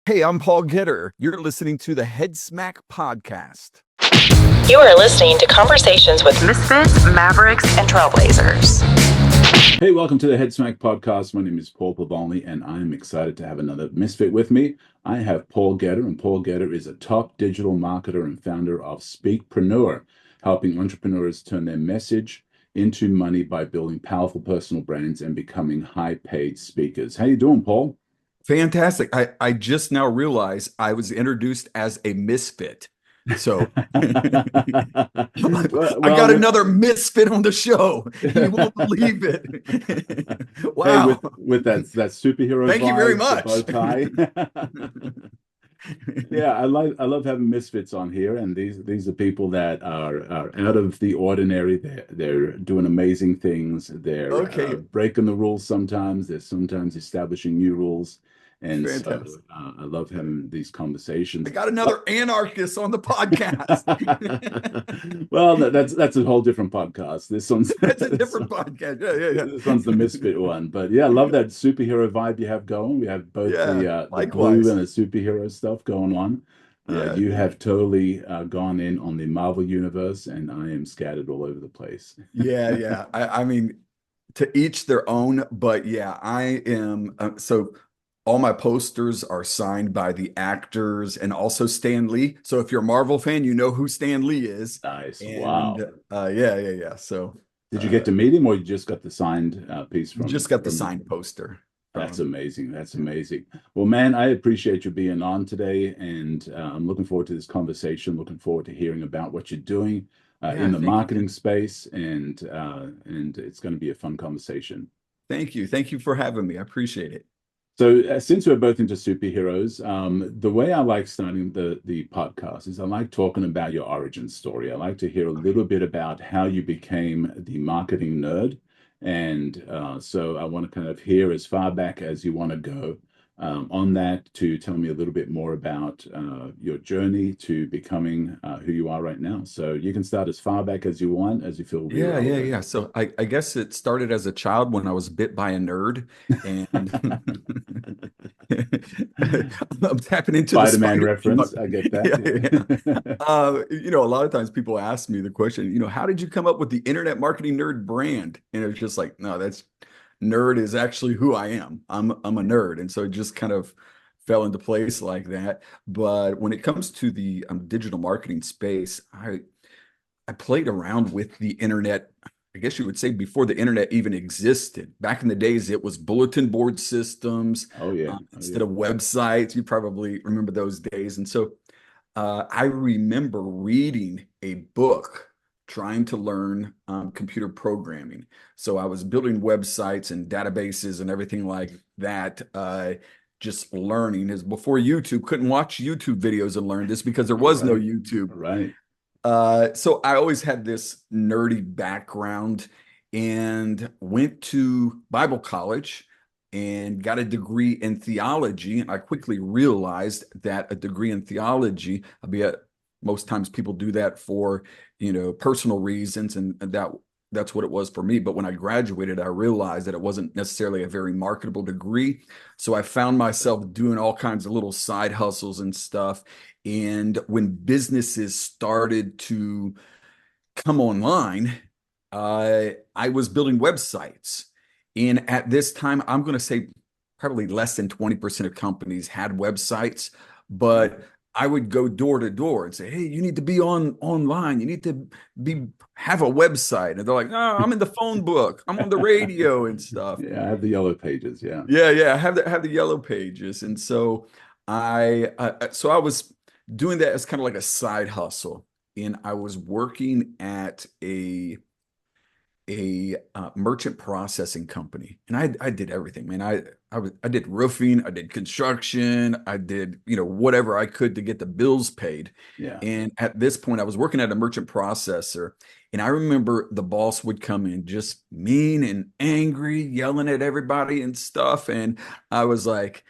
Hey, I'm Paul Getter. You're listening to the Head Smack Podcast. You are listening to conversations with misfits, mavericks, and trailblazers. Hey, welcome to the Head Smack Podcast. My name is Paul Pavolny, and I'm excited to have another misfit with me. I have Paul Getter, and Paul Getter is a top digital marketer and founder of Speakpreneur, helping entrepreneurs turn their message into money by building powerful personal brands and becoming high-paid speakers. How you doing, Paul? Fantastic. I just now realized I was introduced as a misfit. So I got another misfit on the show. You won't believe it. Wow. Hey, with that superhero Thank you very much. bow tie. Yeah, I love having misfits on here, and these are people that are out of the ordinary. They're doing amazing things. They're breaking the rules sometimes. They're sometimes establishing new rules. And fantastic. So I love having these conversations. I got another anarchist on the podcast. Well, that's a whole different podcast. This one's that's a different podcast. Yeah. This one's the misfit one. But yeah, I love that superhero vibe you have going. We have both the blue and the superhero stuff going on. You have totally gone in on the Marvel universe, and I am scattered all over the place. Yeah. I mean, to each their own. But yeah, I am. So all my posters are signed by the actors and also Stan Lee. So if you're a Marvel fan, you know who Stan Lee is. Nice. And, wow. Yeah. So did you get to meet him, or you just got the signed piece from? Just got the signed poster. That's amazing. That's amazing. Well, man, I appreciate you being on today, and I'm looking forward to this conversation. Looking forward to hearing about what you're doing in the marketing space, and it's going to be a fun conversation. Thank you for having me. I appreciate it. So since we're both into superheroes, the way I like starting the podcast is I like talking about your origin story. I like to hear a little bit about how you became the marketing nerd. And so I want to kind of hear as far back as you want to go on that, to tell me a little bit more about your journey to becoming who you are right now. So you can start as far back as you want, as you feel. Yeah. So I guess it started as a child when I was bit by a nerd, and I'm tapping into Spider-Man reference. I get that. Yeah. A lot of times people ask me the question, how did you come up with the Internet Marketing Nerd brand? And it's just like, no, that's nerd is actually who I am. I'm a nerd. And so it just kind of fell into place like that. But when it comes to the digital marketing space, I played around with the internet, I guess you would say, before the internet even existed. Back in the days, it was bulletin board systems. Instead of websites. You probably remember those days. And so I remember reading a book trying to learn computer programming. So I was building websites and databases and everything like that, just learning. Is before YouTube. Couldn't watch YouTube videos and learn this because there was no YouTube. Right. So I always had this nerdy background and went to Bible college and got a degree in theology. And I quickly realized that a degree in theology, albeit most times people do that for, personal reasons, and that's what it was for me. But when I graduated, I realized that it wasn't necessarily a very marketable degree. So I found myself doing all kinds of little side hustles and stuff. And when businesses started to come online, I was building websites. And at this time, I'm going to say probably less than 20% of companies had websites, but I would go door to door and say, hey, you need to be online. You need to have a website. And they're like, no, I'm in the phone book. I'm on the radio and stuff. Yeah, I have the yellow pages. Yeah. I have the yellow pages. And so I was doing that as kind of like a side hustle. And I was working at a merchant processing company, and I did everything, man. I did roofing, I did construction, I did whatever I could to get the bills paid. Yeah. And at this point, I was working at a merchant processor, and I remember the boss would come in just mean and angry, yelling at everybody and stuff, and I was like,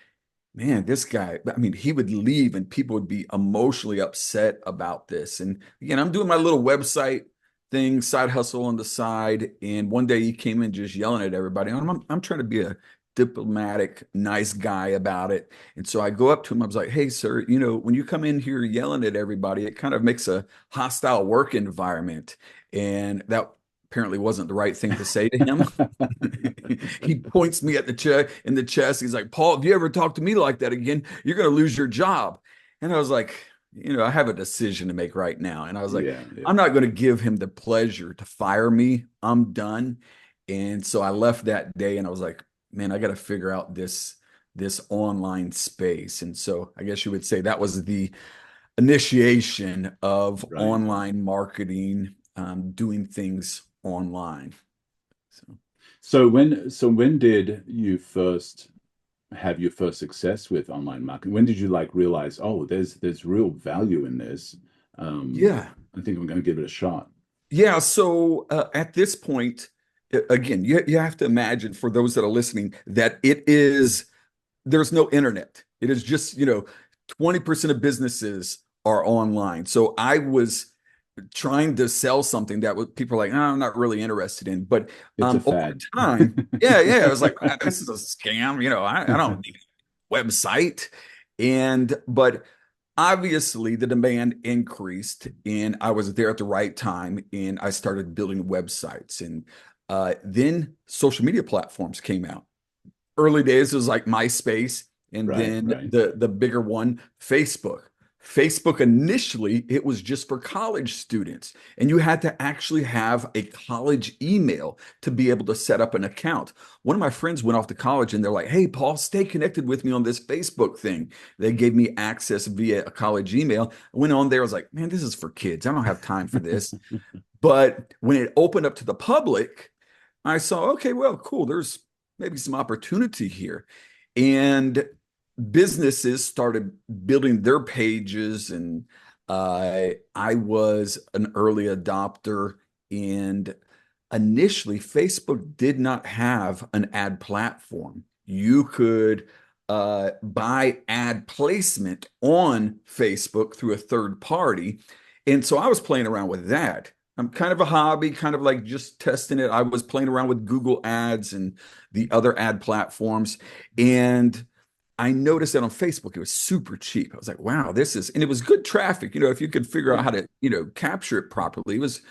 man, this guy, I mean, he would leave and people would be emotionally upset about this. And again, I'm doing my little website thing, side hustle on the side. And one day he came in just yelling at everybody. I'm trying to be a diplomatic, nice guy about it. And so I go up to him. I was like, hey, sir, when you come in here yelling at everybody, it kind of makes a hostile work environment. And that apparently wasn't the right thing to say to him. He points me at in the chest. He's like, Paul, if you ever talk to me like that again, you're going to lose your job. And I was like, I have a decision to make right now. And I was like, Yeah, yeah. I'm not going to give him the pleasure to fire me. I'm done. And so I left that day and I was like, man, I got to figure out this online space. And so I guess you would say that was the initiation of Right. online marketing, doing things online. So So when did you first have your first success with online marketing? When did you like realize, oh, there's real value in this? Um, yeah, I think I'm going to give it a shot. yeah. So at this point, again, you have to imagine for those that are listening that there's no internet. It is just, 20% of businesses are online. So I was trying to sell something that people are like, oh, I'm not really interested in. But It's a over fad. time, yeah, yeah, I was like, "Ah, this is a scam. I don't need a website. But obviously the demand increased and I was there at the right time and I started building websites. And then social media platforms came out. Early days was like MySpace, and Right, then right. the bigger one, Facebook. Facebook initially, it was just for college students, and you had to actually have a college email to be able to set up an account. One of my friends went off to college and they're like, hey, Paul, stay connected with me on this Facebook thing. They gave me access via a college email. I went on there, I was like, man, this is for kids. I don't have time for this. But when it opened up to the public, I saw, okay, well, cool. There's maybe some opportunity here. And businesses started building their pages, and I was an early adopter. And initially, Facebook did not have an ad platform. You could buy ad placement on Facebook through a third party. And so I was playing around with that. I'm kind of a hobby, kind of like just testing it. I was playing around with Google Ads and the other ad platforms. And I noticed that on Facebook, it was super cheap. I was like, wow, and it was good traffic. If you could figure out Yeah. how to, capture it properly, it was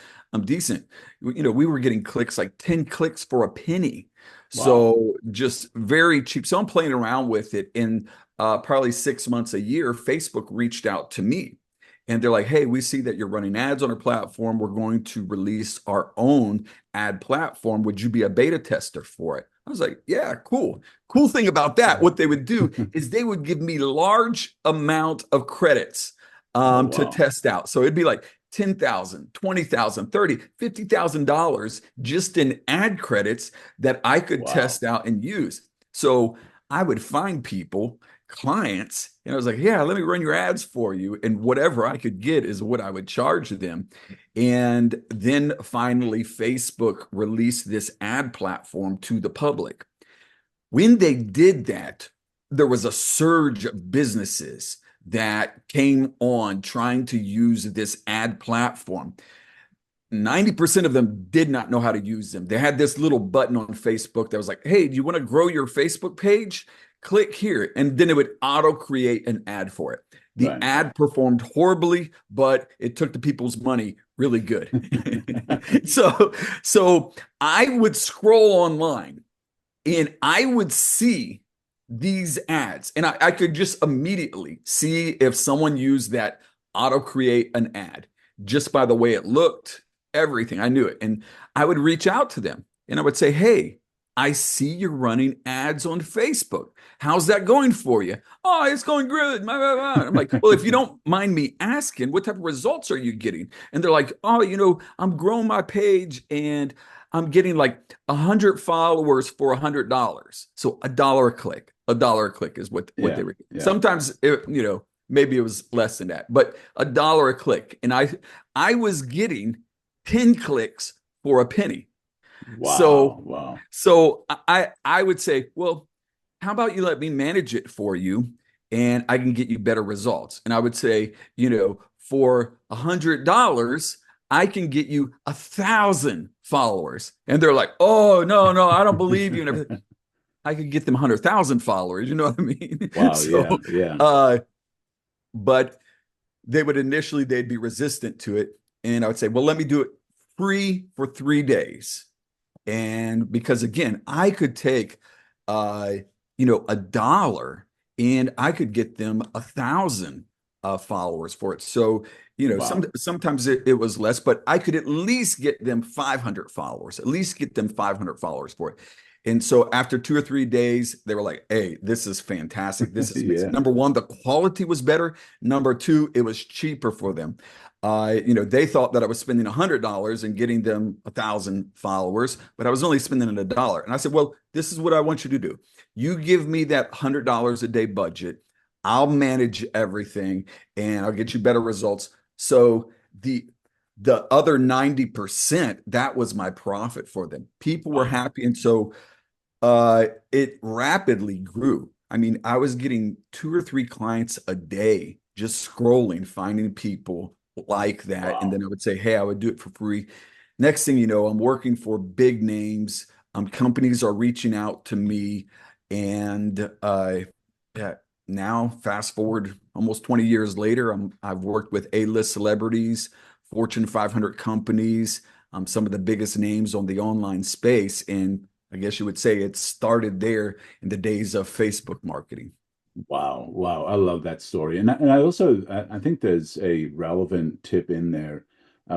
decent. We were getting clicks, like 10 clicks for a penny. Wow. So just very cheap. So I'm playing around with it. And probably 6 months, a year, Facebook reached out to me and they're like, hey, we see that you're running ads on our platform. We're going to release our own ad platform. Would you be a beta tester for it? I was like, yeah, cool. Cool thing about that, what they would do is they would give me large amount of credits Oh, to wow. test out. So it'd be like 10,000, 20,000, 30, $50,000 just in ad credits that I could Wow. test out and use. So I would find people, clients, and I was like, yeah, let me run your ads for you. And whatever I could get is what I would charge them. And then finally, Facebook released this ad platform to the public. When they did that, there was a surge of businesses that came on trying to use this ad platform. 90% of them did not know how to use them. They had this little button on Facebook that was like, hey, do you want to grow your Facebook page? Click here. And then it would auto create an ad for it. The Right. ad performed horribly, but it took the people's money really good. So I would scroll online and I would see these ads, and I could just immediately see if someone used that auto create an ad just by the way it looked, everything. I knew it. And I would reach out to them and I would say, hey, I see you're running ads on Facebook. How's that going for you? Oh, it's going good. I'm like, well, if you don't mind me asking, what type of results are you getting? And they're like, oh, I'm growing my page and I'm getting like 100 followers for $100. So a dollar a click is what they Yeah. were getting. Yeah. Sometimes, maybe it was less than that, but a dollar a click. And I was getting 10 clicks for a penny. Wow. So, Wow. so I would say, well, how about you let me manage it for you and I can get you better results. And I would say, for $100, I can get you 1,000 followers. And they're like, oh, no, I don't believe you. And everything. I could get them 100,000 followers. You know what I mean? Wow. So, Yeah. Yeah. uh, but they'd be resistant to it. And I would say, well, let me do it free for 3 days. And because again, I could take, uh, $1 and I could get them 1,000 followers for it. So, Wow. sometimes it was less, but I could at least get them 500 followers, at least get them 500 followers for it. And so after 2 or 3 days, they were like, hey, this is fantastic. This is amazing. Yeah. Number one, the quality was better. Number two, it was cheaper for them. They thought that I was spending $100 and getting them 1,000 followers, but I was only spending $1. And I said, well, this is what I want you to do. You give me that $100 a day budget. I'll manage everything and I'll get you better results. So the other 90%, that was my profit for them. People were Wow. happy. And so it rapidly grew. I mean, I was getting 2 or 3 clients a day, just scrolling, finding people like that. And Wow. then I would say, hey, I would do it for free. Next thing you know, I'm working for big names. Companies are reaching out to me. And yeah, now fast forward almost 20 years later, I've worked with A-list celebrities, Fortune 500 companies, some of the biggest names on the online space. And I guess you would say it started there in the days of Facebook marketing. Wow, wow. I love that story. And I also I think there's a relevant tip in there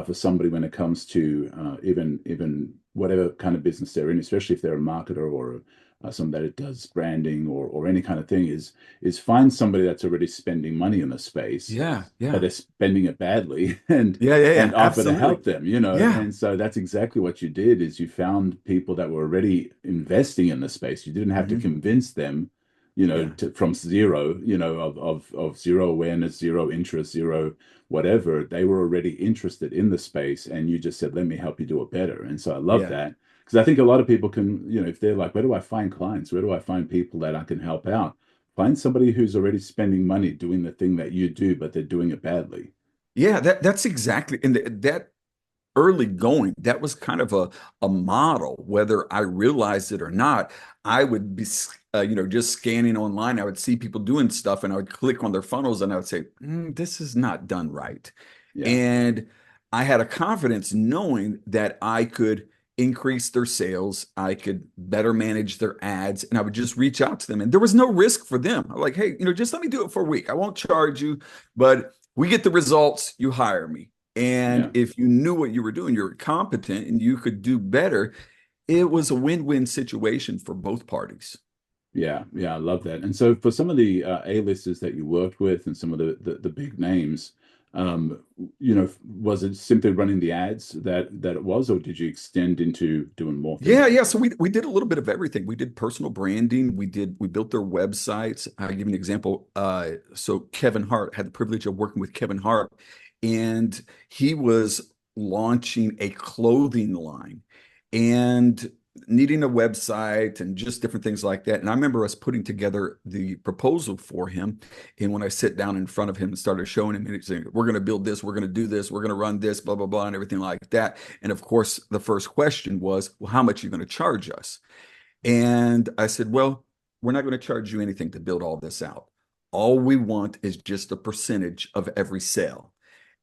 for somebody when it comes to even whatever kind of business they're in, especially if they're a marketer or somebody that does branding or any kind of thing, is find somebody that's already spending money in the space, Yeah, but yeah. they're spending it badly and Yeah, yeah, and yeah, offer to absolutely. help them, you know. Yeah. And so that's exactly what you did is you found people that were already investing in the space. You didn't have to Hmm. convince them Yeah. from zero, of zero awareness, zero interest, zero whatever. They were already interested in the space, and you just said, "Let me help you do it better." And so I love Yeah. that because I think a lot of people can, if they're like, "Where do I find clients? Where do I find people that I can help out?" Find somebody who's already spending money doing the thing that you do, but they're doing it badly. Yeah, that's exactly, and that early going, that was kind of a model, whether I realized it or not. I would be, just scanning online. I would see people doing stuff and I would click on their funnels and I would say, this is not done right. Yeah, And I had a confidence knowing that I could increase their sales, I could better manage their ads, and I would just reach out to them. And there was no risk for them. I'm like, hey, just let me do it for a week. I won't charge you, but we get the results, you hire me. And yeah. if you knew what you were doing, you're competent and you could do better, it was a win-win situation for both parties. Yeah, yeah, I love that. And so for some of the A-listers that you worked with and some of the big names, was it simply running the ads that it was, or did you extend into doing more Yeah, things with yeah. them? So we did a little bit of everything. We did personal branding. We built their websites. I'll give you an example. So Kevin Hart, had the privilege of working with Kevin Hart, and he was launching a clothing line and needing a website and just different things like that. And I remember us putting together the proposal for him. And when I sit down in front of him and started showing him, and saying, we're going to build this, we're going to do this, we're going to run this, blah, blah, blah, and everything like that. And of course, the first question was, well, how much are you going to charge us? And I said, well, we're not going to charge you anything to build all this out. All we want is just a percentage of every sale.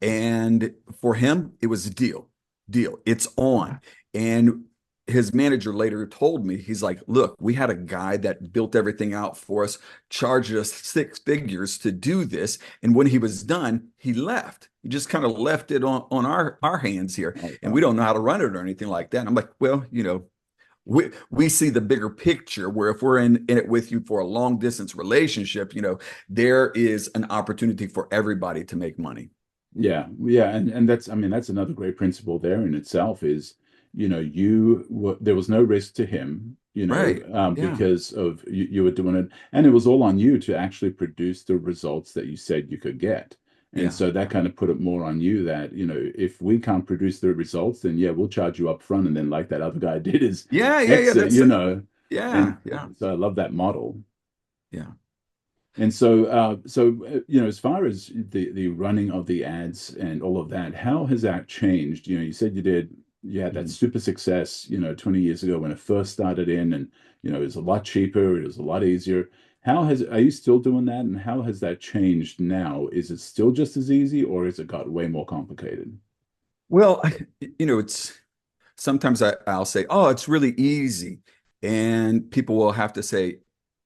And for him, it was a deal. It's on. And his manager later told me, he's like, look, we had a guy that built everything out for us, charged us 6 figures to do this. And when he was done, he left. He just kind of left it on our hands here. Oh, And we wow. don't know how to run it or anything like that. And I'm like, well, we see the bigger picture where if we're in it with you for a long distance relationship, there is an opportunity for everybody to make money. Yeah, yeah, and that's I mean that's another great principle there in itself is there was no risk to him, Right. Yeah. because of you were doing it, and it was all on you to actually produce the results that you said you could get. And Yeah. so that kind of put it more on you that, if we can't produce the results, then yeah, we'll charge you up front, and then like that other guy did is Yeah. Yeah. Yeah. exit, That's and yeah. Yeah. so I love that model. Yeah. And so, as far as the running of the ads and all of that, how has that changed? You said you did, you had that Mhm. super success, 20 years ago when it first started in, and it was a lot cheaper, it was a lot easier. Are you still doing that? And how has that changed now? Is it still just as easy, or has it got way more complicated? Well, it's sometimes I'll say, oh, it's really easy. And people will have to say,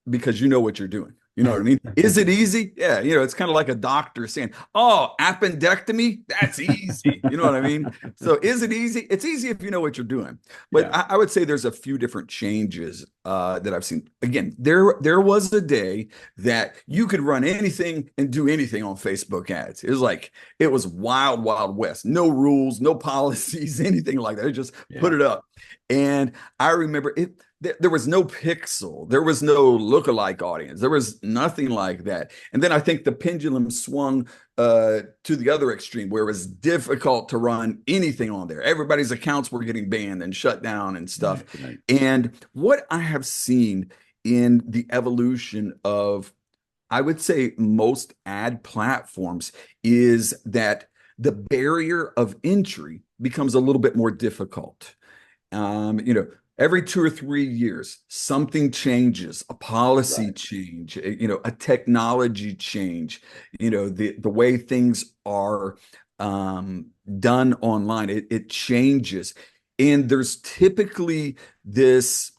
because you know what you're doing. You know what I mean? Is it easy? Yeah. It's kind of like a doctor saying, oh, appendectomy, that's easy. You know what I mean? So is it easy? It's easy if you know what you're doing. But Yeah. I would say there's a few different changes that I've seen. Again, there was a day that you could run anything and do anything on Facebook ads. It was wild, wild west. No rules, no policies, anything like that. Just put Yeah. it up. And I remember there was no pixel, there was no lookalike audience, there was nothing like that. And then I think the pendulum swung to the other extreme where it was difficult to run anything on there. Everybody's accounts were getting banned and shut down and stuff. Right. Right. And what I have seen in the evolution of, I would say, most ad platforms is that the barrier of entry becomes a little bit more difficult. Every 2 or 3 years, something changes, a policy Right. change, a technology change, the way things are done online, it changes. And there's typically this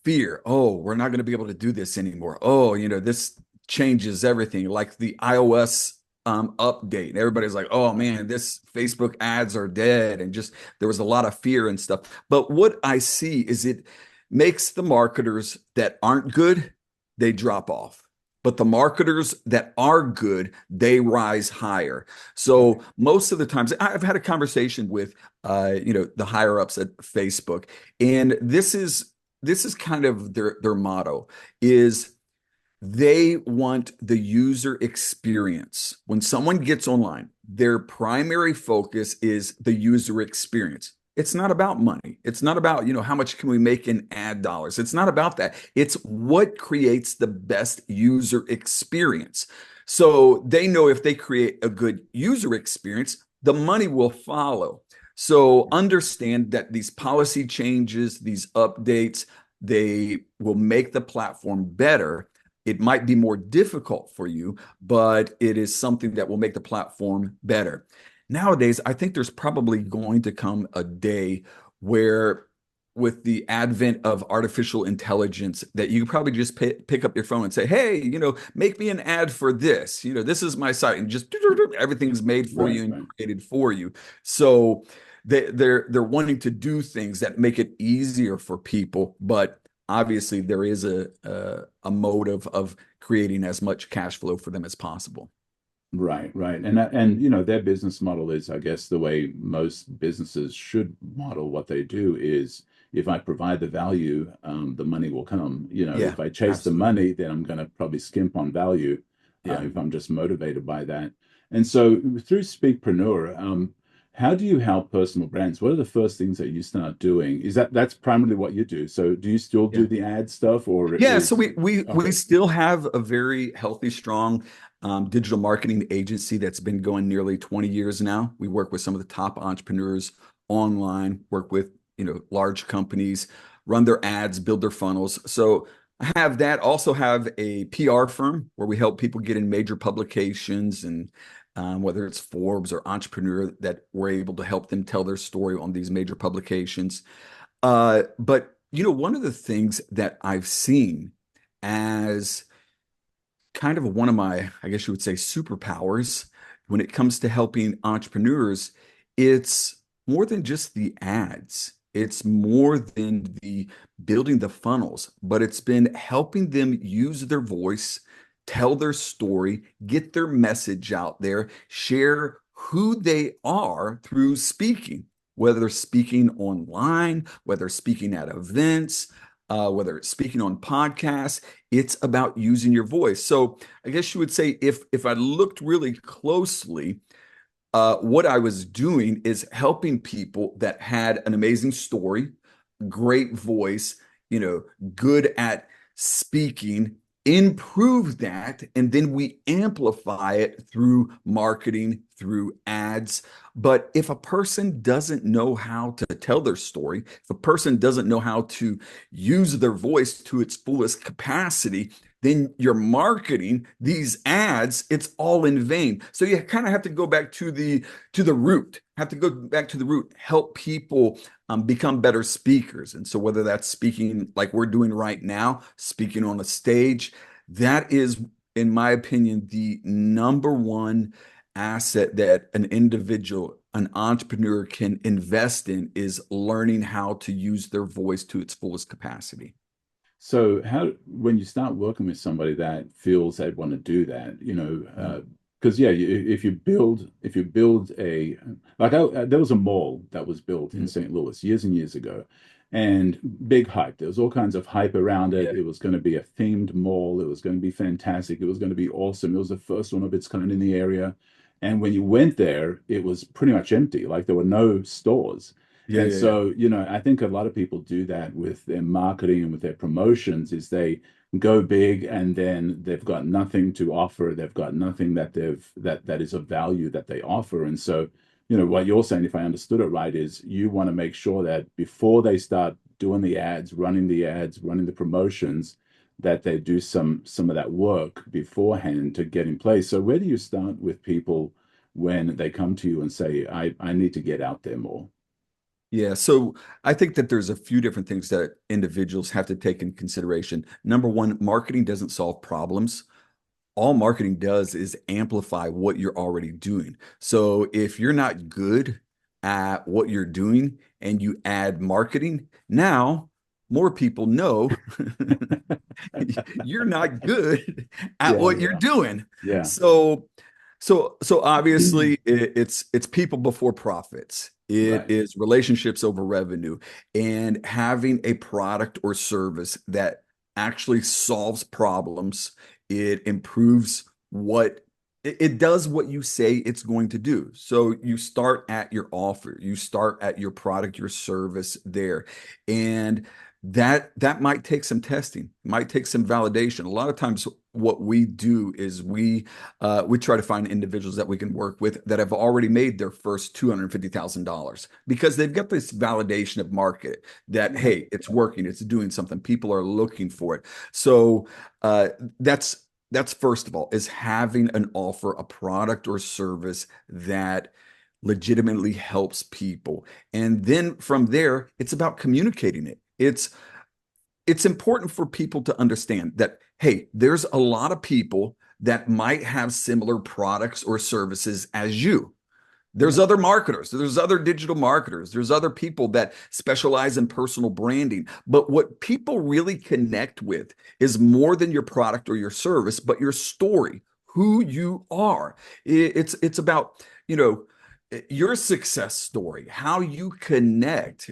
fear, oh, we're not going to be able to do this anymore. Oh, this changes everything, like the iOS update. Everybody's like, oh man, this Facebook ads are dead. And just there was a lot of fear and stuff. But what I see is it makes the marketers that aren't good, they drop off. But the marketers that are good, they rise higher. Right. So most of the times, I've had a conversation with, the higher ups at Facebook, and this is kind of their motto is they want the user experience. When someone gets online, their primary focus is the user experience. It's not about money. It's not about, how much can we make in ad dollars. It's not about that. It's what creates the best user experience. So they know if they create a good user experience, the money will follow. So understand that these policy changes, these updates, they will make the platform better. It might be more difficult for you, but it is something that will make the platform better. Nowadays, I think there's probably going to come a day where, with the advent of artificial intelligence, that you probably just pick up your phone and say, hey, make me an ad for this. This is my site, and just everything's made for Right. you and Right. created for you. So they're wanting to do things that make it easier for people, but obviously there is a motive of creating as much cash flow for them as possible. Right, right. And their business model is, I guess, the way most businesses should model what they do is if I provide the value, the money will come. Yeah, If I chase the absolutely. money, then I'm going to probably skimp on value, Yeah. if I'm just motivated by that. And so through Speakpreneur, how do you help personal brands? What are the first things that you start doing? That's primarily what you do? So do you still Yeah. do the ad stuff, or Yeah, so is we okay? still have a very healthy, strong digital marketing agency that's been going nearly 20 years now. We work with some of the top entrepreneurs online, work with, large companies, run their ads, build their funnels. So I have that. Also have a PR firm where we help people get in major publications, and whether it's Forbes or Entrepreneur, that we're able to help them tell their story on these major publications. But one of the things that I've seen as kind of one of my, I guess you would say, superpowers when it comes to helping entrepreneurs, it's more than just the ads. It's more than the building the funnels, but it's been helping them use their voice, tell their story, get their message out there, share who they are through speaking, whether speaking online, whether speaking at events, whether it's speaking on podcasts. It's about using your voice. So I guess you would say, if I looked really closely, what I was doing is helping people that had an amazing story, great voice, good at speaking, improve that, and then we amplify it through marketing, through ads. But if a person doesn't know how to tell their story, if a person doesn't know how to use their voice to its fullest capacity, then your marketing, these ads, it's all in vain. So you kind of have to go back to the root, have to go back to the root, help people become better speakers. And so whether that's speaking like we're doing right now, speaking on a stage, that is, in my opinion, the number one asset that an individual, an entrepreneur can invest in, is learning how to use their voice to its fullest capacity. So how, when you start working with somebody that feels they want to do that, because yeah, if you build a, like there was a mall that was built in Mhm. St. Louis years and years ago, and big hype. There was all kinds of hype around it. Yeah, It was going to be a themed mall. It was going to be fantastic. It was going to be awesome. It was the first one of its kind in the area. And when you went there, it was pretty much empty. Like there were no stores. yeah, And yeah, yeah. so, I think a lot of people do that with their marketing and with their promotions is they go big and then they've got nothing to offer. They've got nothing that is of value that they offer. And so, what you're saying, if I understood it right, is you want to make sure that before they start doing the ads, running the promotions, that they do some of that work beforehand to get in place. So where do you start with people when they come to you and say, I need to get out there more? Yeah, so I think that there's a few different things that individuals have to take in consideration. Number one, marketing doesn't solve problems. All marketing does is amplify what you're already doing. So if you're not good at what you're doing and you add marketing, now more people know you're not good at Yeah, what you're yeah, doing. yeah. So obviously it's people before profits. It Right. is relationships over revenue, and having a product or service that actually solves problems. It improves what it does what you say it's going to do. So you start at your offer, you start at your product, your service there. And that might take some testing, might take some validation. A lot of times what we do is we try to find individuals that we can work with that have already made their first $250,000 because they've got this validation of market that, Yeah. hey, it's working, it's doing something, people are looking for it. So uh, that's first of all, is having an offer, a product or service that legitimately helps people. And then from there, it's about communicating it. It's important for people to understand that, hey, there's a lot of people that might have similar products or services as you. There's Yeah. other marketers, there's other digital marketers, there's other people that specialize in personal branding. But what people really connect with is more than your product or your service, but your story, who you are. It's about, you know, your success story, how you connect.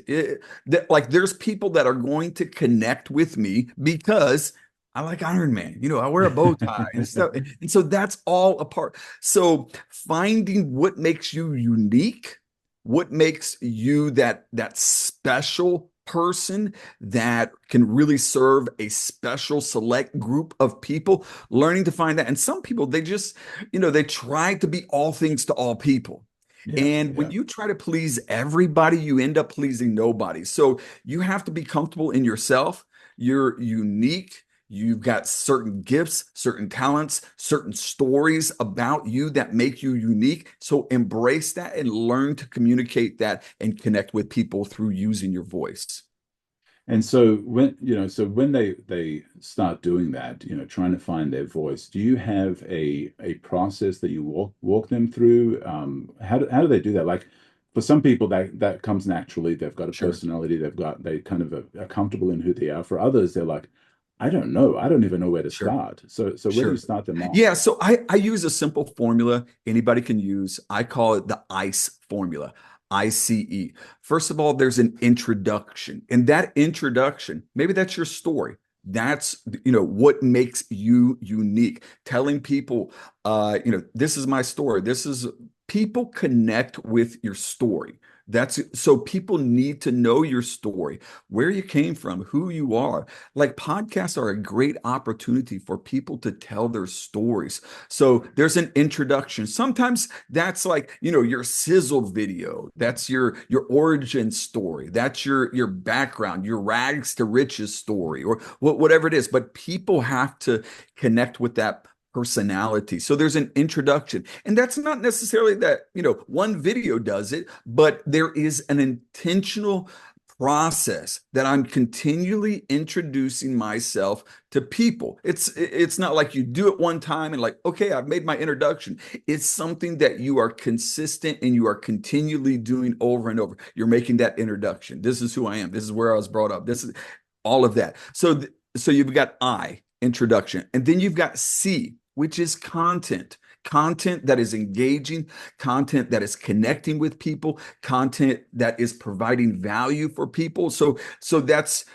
Like there's people that are going to connect with me because I like Iron Man. I wear a bow tie and stuff. And so that's all a part. So finding what makes you unique, what makes you that special person that can really serve a special select group of people, learning to find that. And some people, they just, they try to be all things to all people. Yeah. And when Yeah. you try to please everybody, you end up pleasing nobody. So you have to be comfortable in yourself. You're unique. You've got certain gifts, certain talents, certain stories about you that make you unique. So embrace that and learn to communicate that and connect with people through using your voice. And so when they start doing that, trying to find their voice, do you have a process that you walk them through? How do they do that? Like for some people that comes naturally. They've got a Sure, personality. They kind of are comfortable in who they are. For others, they're like, I don't know. I don't even know where to sure, start. So where do you sure. start them off? Yeah, so I use a simple formula anybody can use. I call it the ICE formula. ICE. First of all, there's an introduction. And that introduction, maybe that's your story. That's, what makes you unique. Telling people, this is my story. This is people connect with your story. That's so people need to know your story, where you came from, who you are. Like podcasts are a great opportunity for people to tell their stories. So there's an introduction. Sometimes that's like, your sizzle video. That's your origin story. That's your background, your rags to riches story, or whatever it is. But people have to connect with that personality. So there's an introduction. And that's not necessarily that, one video does it, but there is an intentional process that I'm continually introducing myself to people. It's not like you do it one time and like, okay, I've made my introduction. It's something that you are consistent and you are continually doing over and over. You're making that introduction. This is who I am. This is where I was brought up. This is all of that. So you've got I, introduction, and then you've got C, which is content. Content that is engaging, content that is connecting with people, content that is providing value for people. So that's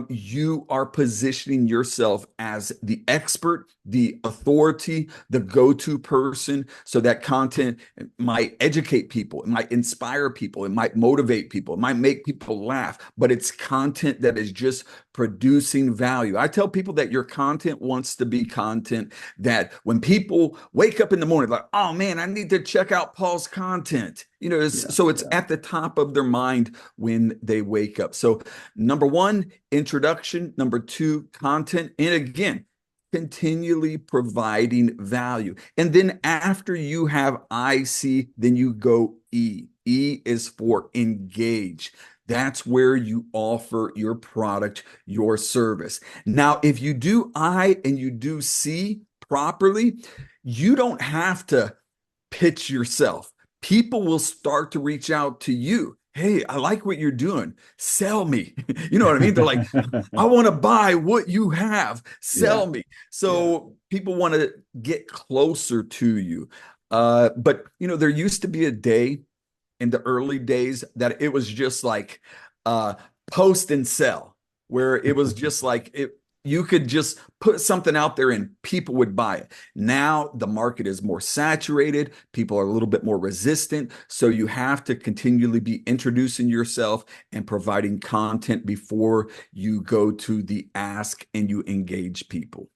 you are positioning yourself as the expert, the authority, the go-to person. So that content might educate people, it might inspire people, it might motivate people, it might make people laugh, but it's content that is just producing value. I tell people that your content wants to be content that when people wake up in the morning, like, oh man, I need to check out Paul's content. So it's at the top of their mind when they wake up. So number one, introduction. Number two, content. And again, continually providing value. And then after you have IC, then you go E. E is for engage. That's where you offer your product, your service. Now, if you do I and you do C properly, you don't have to pitch yourself. People will start to reach out to you. Hey, I like what you're doing. Sell me. You know what I mean? They're like, I want to buy what you have. Sell me. So people want to get closer to you. But there used to be a day in the early days that it was just like post and sell, where it was just like you could just put something out there and people would buy it. Now the market is more saturated. People are a little bit more resistant. So you have to continually be introducing yourself and providing content before you go to the ask and you engage people.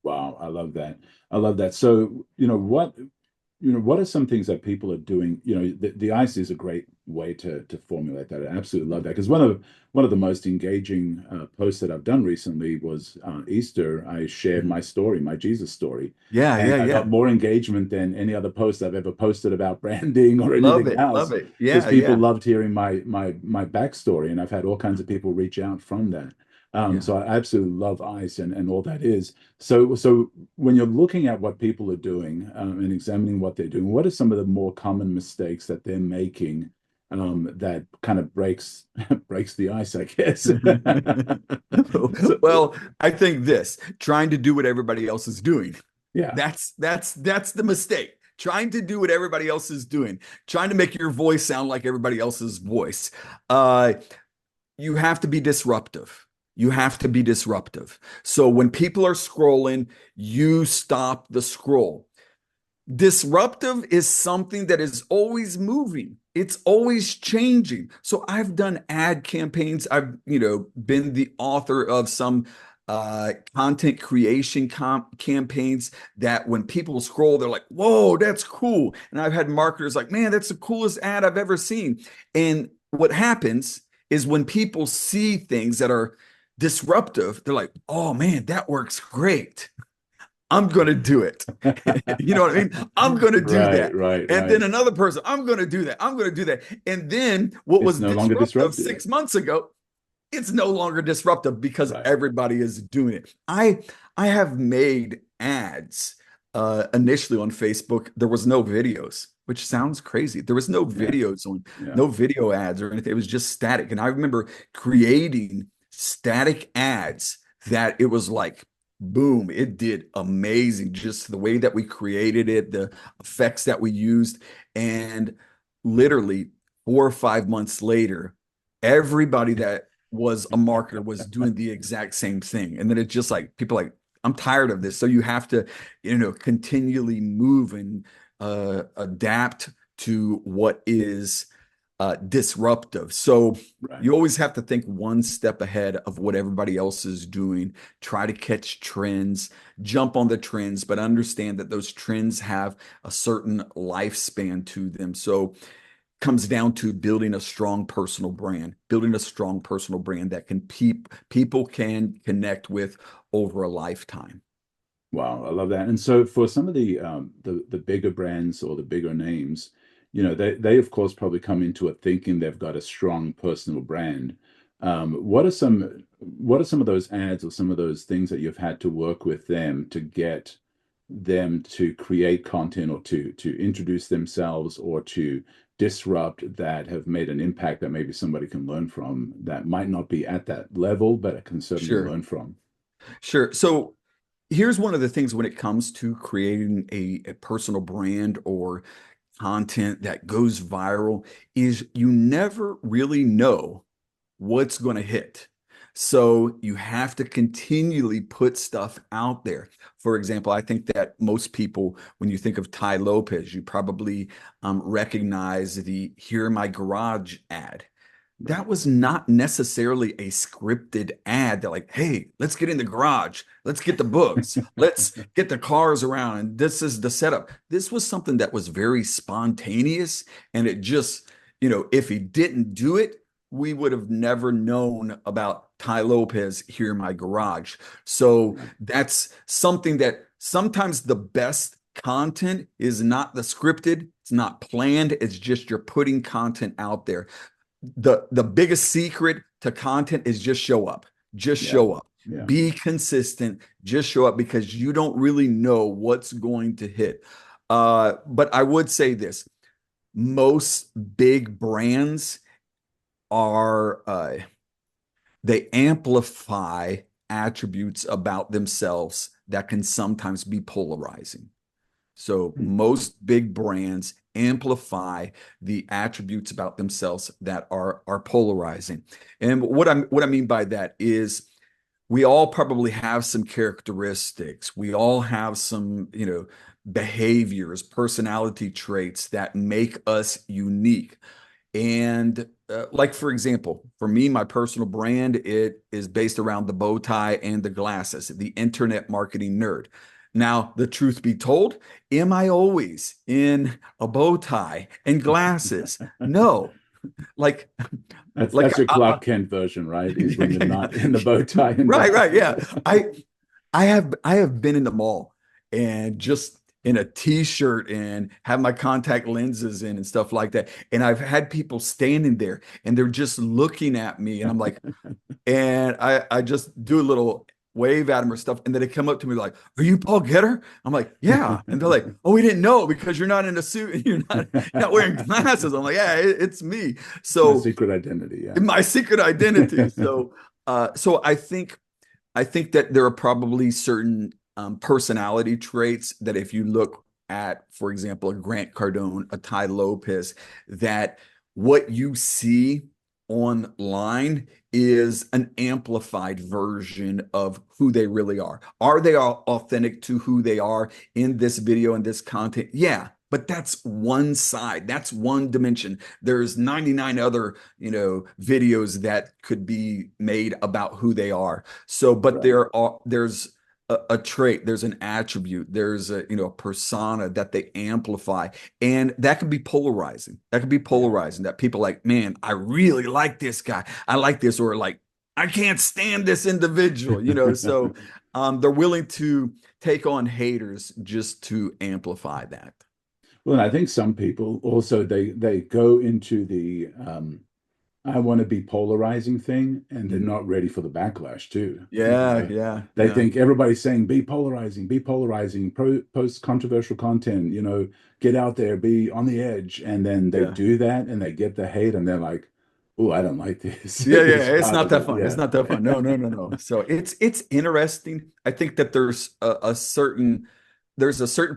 Wow, I love that. I love that. So, what are some things that people are doing? The ICE is a great way to formulate that. I absolutely love that, because one of the most engaging posts that I've done recently was Easter. I shared my story, my Jesus story. Yeah, And I yeah. got more engagement than any other post I've ever posted about branding or Love anything it. else, Love it. because Yeah, people yeah. loved hearing my backstory, and I've had all kinds of people reach out from that. Yeah. So I absolutely love ICE and all that is. So when you're looking at what people are doing and examining what they're doing, what are some of the more common mistakes that they're making that kind of breaks the ice, I guess? So, Well, I think trying to do what everybody else is doing. yeah. That's the mistake. Trying to do what everybody else is doing, trying to make your voice sound like everybody else's voice. You have to be disruptive. You have to be disruptive. So when people are scrolling, you stop the scroll. Disruptive is something that is always moving. It's always changing. So I've done ad campaigns. I've, been the author of some content creation campaigns that when people scroll, they're like, whoa, that's cool. And I've had marketers like, man, that's the coolest ad I've ever seen. And what happens is when people see things that are disruptive, they're like, oh man, that works great. I'm going to do it. You know what I mean? I'm going to do Right, that. right, And then right. another person, I'm going to do that. I'm going to do that. And then what It's was no longer disruptive disruptive. 6 months ago, it's no longer disruptive because Right. everybody is doing it. I have made ads initially on Facebook. There was no videos, which sounds crazy. There was no Yeah, videos on, yeah. no video ads or anything. It was just static. And I remember creating static ads that it was like, boom, it did amazing. Just the way that we created it, the effects that we used. And literally 4 or 5 months later, everybody that was a marketer was doing the exact same thing. And then it's just like people like, I'm tired of this. So you have to, continually move and adapt to what is disruptive. So Right. you always have to think one step ahead of what everybody else is doing, try to catch trends, jump on the trends, but understand that those trends have a certain lifespan to them. So comes down to building a strong personal brand, building a strong personal brand that can people can connect with over a lifetime. Wow, I love that. And so for some of the bigger brands or the bigger names, they of course probably come into it thinking they've got a strong personal brand. What are some of those ads or some of those things that you've had to work with them to get them to create content or to introduce themselves or to disrupt that have made an impact that maybe somebody can learn from that might not be at that level, but it can certainly Sure, learn from? sure. So here's one of the things when it comes to creating a personal brand or content that goes viral is you never really know what's going to hit. So you have to continually put stuff out there. For example, I think that most people, when you think of Ty Lopez, you probably recognize the Here in My Garage ad. Right. That was not necessarily a scripted ad that like, hey, let's get in the garage, let's get the books, let's get the cars around, and this is the setup. This was something that was very spontaneous, and it just, if he didn't do it, we would have never known about Ty Lopez Here in My Garage. So Right. that's something that sometimes the best content is not the scripted, it's not planned, it's just you're putting content out there. The biggest secret to content is just show up. Just Yeah. show up. Yeah. Be consistent. Just show up because you don't really know what's going to hit. But I would say this: most big brands are they amplify attributes about themselves that can sometimes be polarizing. So Hmm. most big brands amplify the attributes about themselves that are polarizing. And what I mean by that is we all probably have some characteristics. We all have some, behaviors, personality traits that make us unique. And like, for example, for me, my personal brand, it is based around the bow tie and the glasses, the internet marketing nerd. Now, the truth be told, am I always in a bow tie and glasses? No. Like, That's like that's your Clark Kent version, right? Is when you're not in the bow tie and right, right, yeah. glasses. I have been in the mall and just in a t-shirt and have my contact lenses in and stuff like that. And I've had people standing there and they're just looking at me and I'm like, and I just do a little wave at them or stuff. And then they come up to me like, are you Paul Getter? I'm like, yeah. And they're like, oh, we didn't know because you're not in a suit and you're not wearing glasses. I'm like, yeah, it's me. My So secret identity, yeah. my secret identity. So I think that there are probably certain personality traits that if you look at, for example, a Grant Cardone, a Ty Lopez, that what you see online is an amplified version of who they really are. Are they all authentic to who they are in this video and this content? Yeah, but that's one side. That's one dimension. There's 99 other, videos that could be made about who they are. So, but Right. there's a trait, there's an attribute, there's a persona that they amplify, and that can be polarizing. That can be Yeah. polarizing. That people like, man, I really like this guy. I like this, or like, I can't stand this individual. So they're willing to take on haters just to amplify that. Well, I think some people also they go into the I want to be polarizing thing, and they're Mhm. not ready for the backlash too. Yeah, yeah, They yeah, think everybody's saying be polarizing, post controversial content, get out there, be on the edge, and then they yeah. do that and they get the hate, and they're like, "Oh, I don't like this." Yeah, It's yeah, it's not rather that than fun. It's yeah, not that fun. No, no, no, no. So it's interesting. I think that there's a certain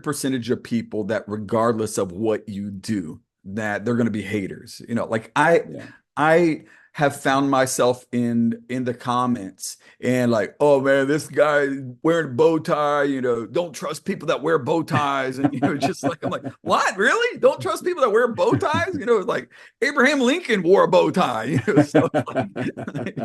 percentage of people that regardless of what you do, that they're going to be haters. Like I yeah, I have found myself in the comments and like, oh man, this guy wearing a bow tie, don't trust people that wear bow ties. And just like I'm like, what? Really? Don't trust people that wear bow ties? Like Abraham Lincoln wore a bow tie, so like,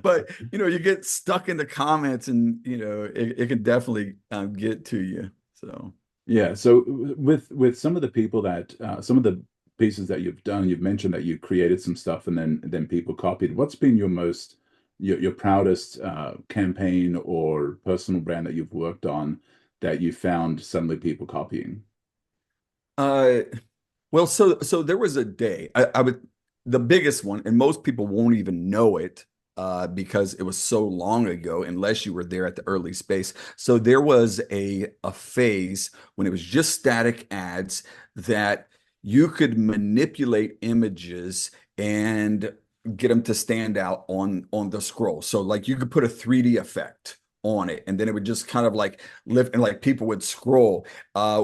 but you get stuck in the comments and it can definitely get to you. So Yeah. So with some of the people that some of the pieces that you've done, you've mentioned that you created some stuff and then people copied. What's been your proudest campaign or personal brand that you've worked on that you found suddenly people copying? uh well, so there was a day I would the biggest one, and most people won't even know it because it was so long ago, unless you were there at the early space. So there was a phase when it was just static ads that you could manipulate images and get them to stand out on the scroll. So like you could put a 3D effect on it, and then it would just kind of like lift, and like people would scroll.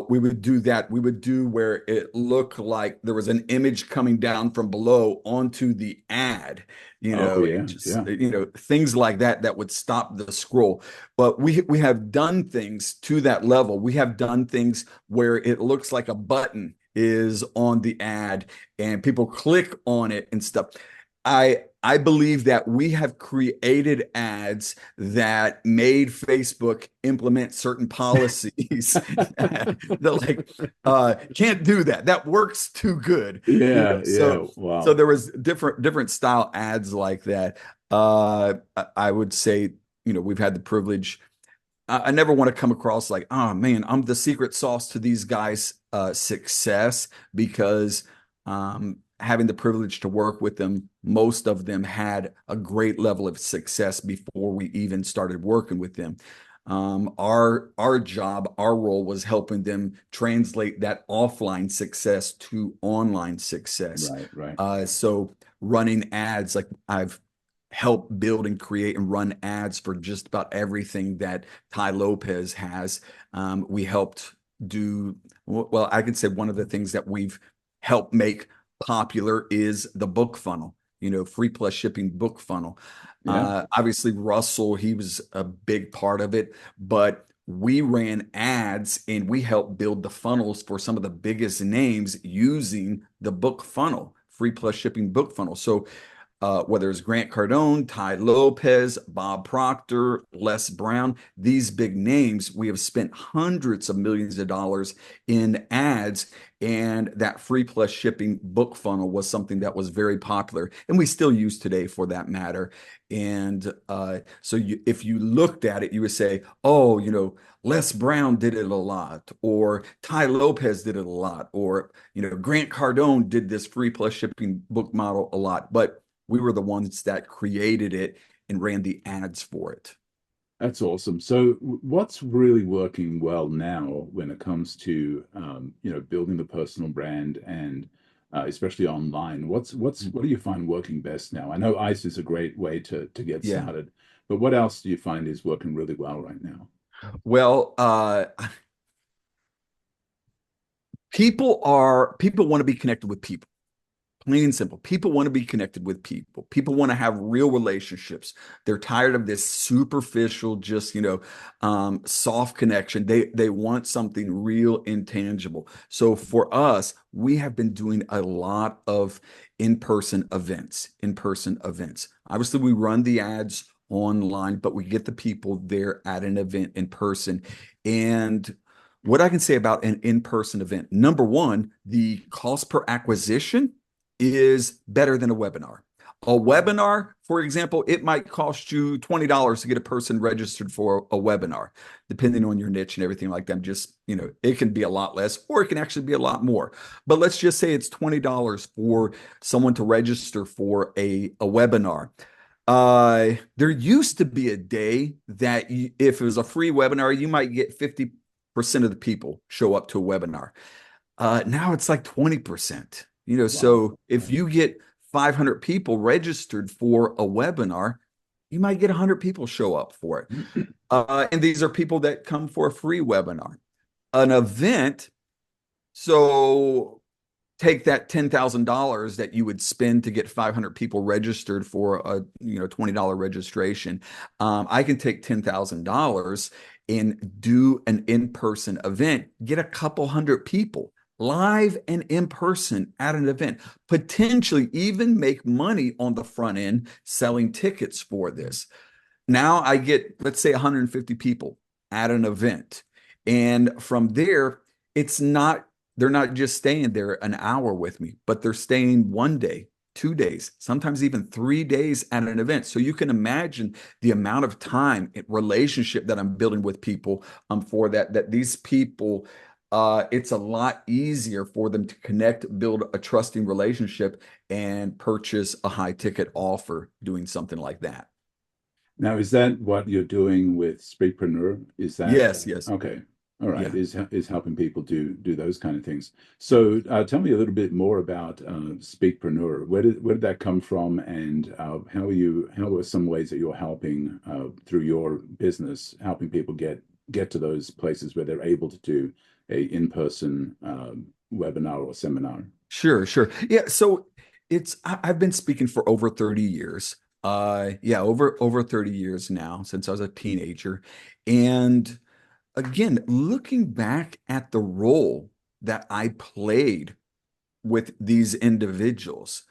We would do that. We would do where it looked like there was an image coming down from below onto the ad, Oh and yeah, just yeah. things like that that would stop the scroll. But we have done things to that level. We have done things where it looks like a button is on the ad and people click on it and stuff. I believe that we have created ads that made Facebook implement certain policies that like can't do that. That works too good. Yeah, yeah. So Wow. there was different style ads like that. I would say, we've had the privilege. I never want to come across like, oh man, I'm the secret sauce to these guys' success, because having the privilege to work with them, most of them had a great level of success before we even started working with them. Our job, our role was helping them translate that offline success to online success. Right, right. So running ads, like I've help build and create and run ads for just about everything that Ty Lopez has. We helped do, well, I can say one of the things that we've helped make popular is the book funnel, free plus shipping book funnel. Yeah. Obviously, Russell, he was a big part of it, but we ran ads and we helped build the funnels for some of the biggest names using the book funnel, free plus shipping book funnel. So whether it's Grant Cardone, Ty Lopez, Bob Proctor, Les Brown, these big names, we have spent hundreds of millions of dollars in ads. And that free plus shipping book funnel was something that was very popular, and we still use today for that matter. And so if you looked at it, you would say, oh, Les Brown did it a lot, or Ty Lopez did it a lot, or, Grant Cardone did this free plus shipping book model a lot. But we were the ones that created it and ran the ads for it. That's awesome. So, what's really working well now when it comes to building the personal brand and especially online? What do you find working best now? I know ICE is a great way to get Yeah. started, but what else do you find is working really well right now? Well, people want to be connected with people. Plain and simple. People want to be connected with people. People want to have real relationships. They're tired of this superficial, just soft connection. They want something real, intangible. So for us, we have been doing a lot of in-person events. In-person events. Obviously, we run the ads online, but we get the people there at an event in person. And what I can say about an in-person event, number one, the cost per acquisition is better than a webinar. A webinar, for example, it might cost you $20 to get a person registered for a webinar, depending on your niche and everything like that. Just, it can be a lot less, or it can actually be a lot more. But let's just say it's $20 for someone to register for a webinar. There used to be a day that if it was a free webinar, you might get 50% of the people show up to a webinar. Now it's like 20%. Wow. So if you get 500 people registered for a webinar, you might get 100 people show up for it. And these are people that come for a free webinar. An event, so take that $10,000 that you would spend to get 500 people registered for a $20 registration. I can take $10,000 and do an in-person event, get a couple hundred people live and in person at an event, potentially even make money on the front end selling tickets for this. Now I get, let's say, 150 people at an event. And from there, it's not, they're not just staying there an hour with me, but they're staying 1 day, 2 days, sometimes even 3 days at an event. So you can imagine the amount of time and relationship that I'm building with people for that these people, it's a lot easier for them to connect, build a trusting relationship, and purchase a high ticket offer doing something like that. Now, is that what you're doing with Speakpreneur? Is that Yes, yes. okay? All right, Yeah. is helping people do those kind of things. So, tell me a little bit more about Speakpreneur. Where did that come from, and how are some ways that you're helping through your business, helping people get to those places where they're able to do a in-person webinar or seminar? Sure, sure. Yeah, so I've been speaking for over 30 years. Yeah, over 30 years now since I was a teenager. And again, looking back at the role that I played with these individuals,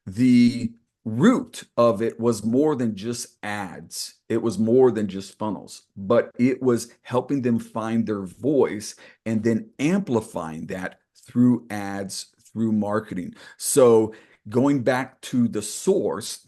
the root of it was more than just ads. It was more than just funnels, but it was helping them find their voice and then amplifying that through ads, through marketing. So going back to the source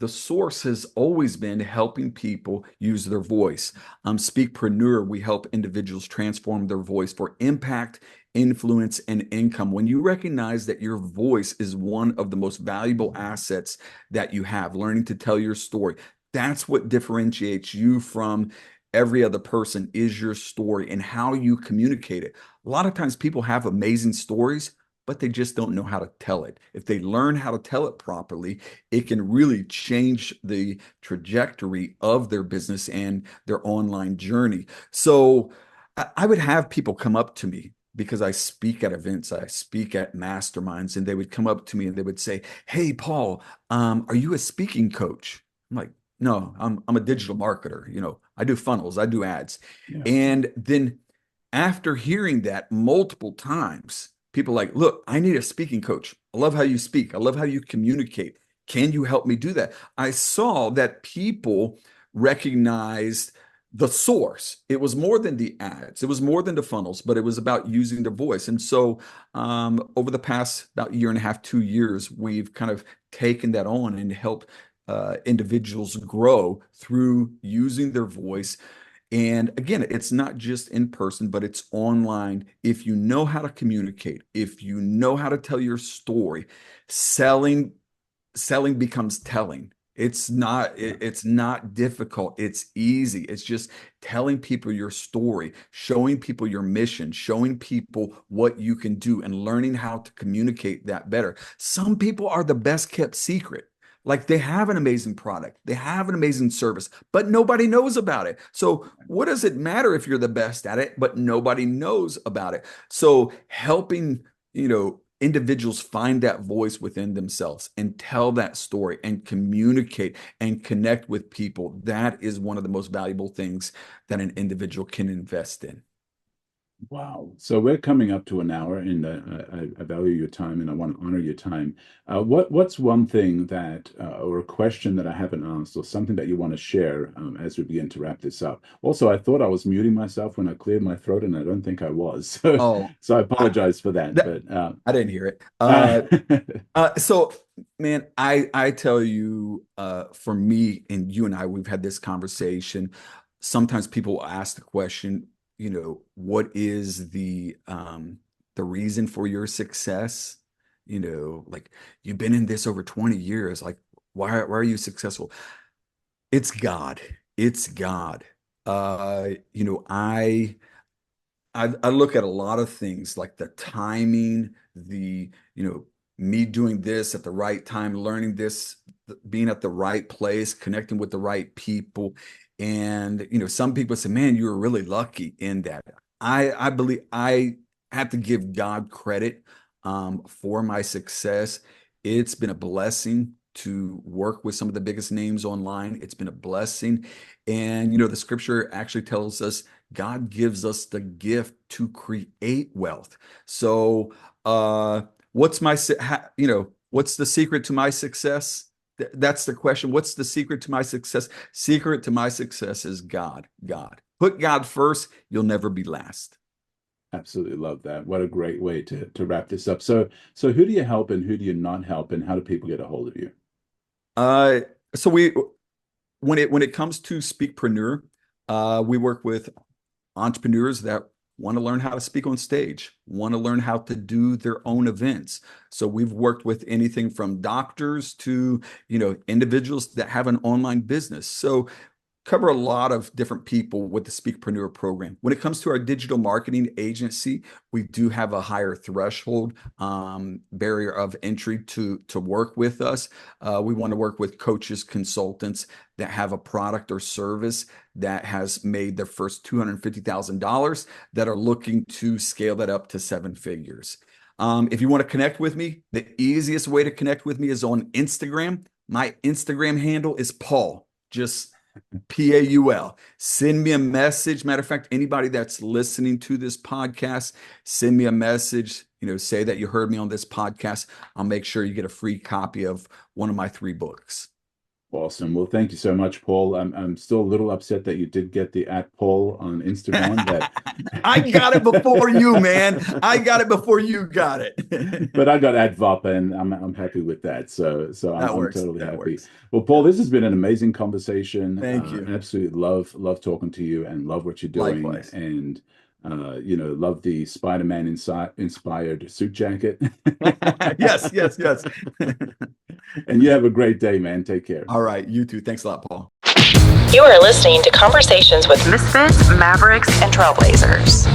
has always been helping people use their voice. Speakpreneur, we help individuals transform their voice for impact, influence, and income. When you recognize that your voice is one of the most valuable assets that you have, learning to tell your story, that's what differentiates you from every other person is your story and how you communicate it. A lot of times people have amazing stories, but they just don't know how to tell it. If they learn how to tell it properly, it can really change the trajectory of their business and their online journey. So I would have people come up to me because I speak at events, I speak at masterminds, and they would come up to me and they would say, "Hey, Paul, are you a speaking coach?" I'm like, "No, I'm a digital marketer. I do funnels, I do ads." Yeah. And then after hearing that multiple times, people are like, "Look, I need a speaking coach. I love how you speak. I love how you communicate. Can you help me do that?" I saw that people recognized the source. It was more than the ads. It was more than the funnels, but it was about using the voice. And so over the past about year and a half, 2 years, we've kind of taken that on and helped individuals grow through using their voice. And again, it's not just in person, but it's online. If you know how to communicate, if you know how to tell your story, selling selling becomes telling. Yeah. It's not difficult. It's easy. It's just telling people your story, showing people your mission, showing people what you can do and learning how to communicate that better. Some people are the best kept secret. Like they have an amazing product, they have an amazing service, but nobody knows about it. So, what does it matter if you're the best at it, but nobody knows about it? So, helping, individuals find that voice within themselves and tell that story and communicate and connect with people, that is one of the most valuable things that an individual can invest in. Wow. So we're coming up to an hour, and I value your time, and I want to honor your time. What's one thing that, or a question that I haven't asked, or something that you want to share as we begin to wrap this up? Also, I thought I was muting myself when I cleared my throat, and I don't think I was. So, Oh, so I I, apologize for that. that, But I didn't hear it. uh, So, man, I tell you, for me and you and I, we've had this conversation. Sometimes people will ask the question, what is the reason for your success? Like you've been in this over 20 years. Like, why are you successful? It's God. It's God. Uh, you know, I I look at a lot of things like the timing, me doing this at the right time, learning this, being at the right place, connecting with the right people. And, some people say, man, you were really lucky in that. I believe I have to give God credit. for my success. It's been a blessing to work with some of the biggest names online. It's been a blessing. And, the scripture actually tells us God gives us the gift to create wealth. So, what's what's the secret to my success? That's the question. What's the secret to my success? Secret to my success is God. God. Put God first, you'll never be last. Absolutely love that. What a great way to wrap this up. So who do you help and who do you not help, and how do people get a hold of you? Uh, so when it comes to Speakpreneur, we work with entrepreneurs that want to learn how to speak on stage, want to learn how to do their own events. So we've worked with anything from doctors to, individuals that have an online business. So cover a lot of different people with the Speakpreneur program. When it comes to our digital marketing agency, we do have a higher threshold barrier of entry to work with us. We want to work with coaches, consultants that have a product or service that has made their first $250,000 that are looking to scale that up to 7 figures. If you want to connect with me, the easiest way to connect with me is on Instagram. My Instagram handle is Paul, just Paul. Send me a message. Matter of fact, anybody that's listening to this podcast, send me a message, say that you heard me on this podcast. I'll make sure you get a free copy of one of my 3 books. Awesome. Well, thank you so much, Paul. I'm still a little upset that you did get the @Paul on Instagram. I got it before you, man. I got it before you got it. But I got @Vapa, and I'm happy with that. So I'm totally happy. Works. Well, Paul, this has been an amazing conversation. Thank you. Absolutely love talking to you and love what you're doing. Likewise. And love the Spider-Man inspired suit jacket. Yes. And you have a great day, man. Take care. All right. You too. Thanks a lot, Paul. You are listening to Conversations with Misfits, Mavericks, and Trailblazers.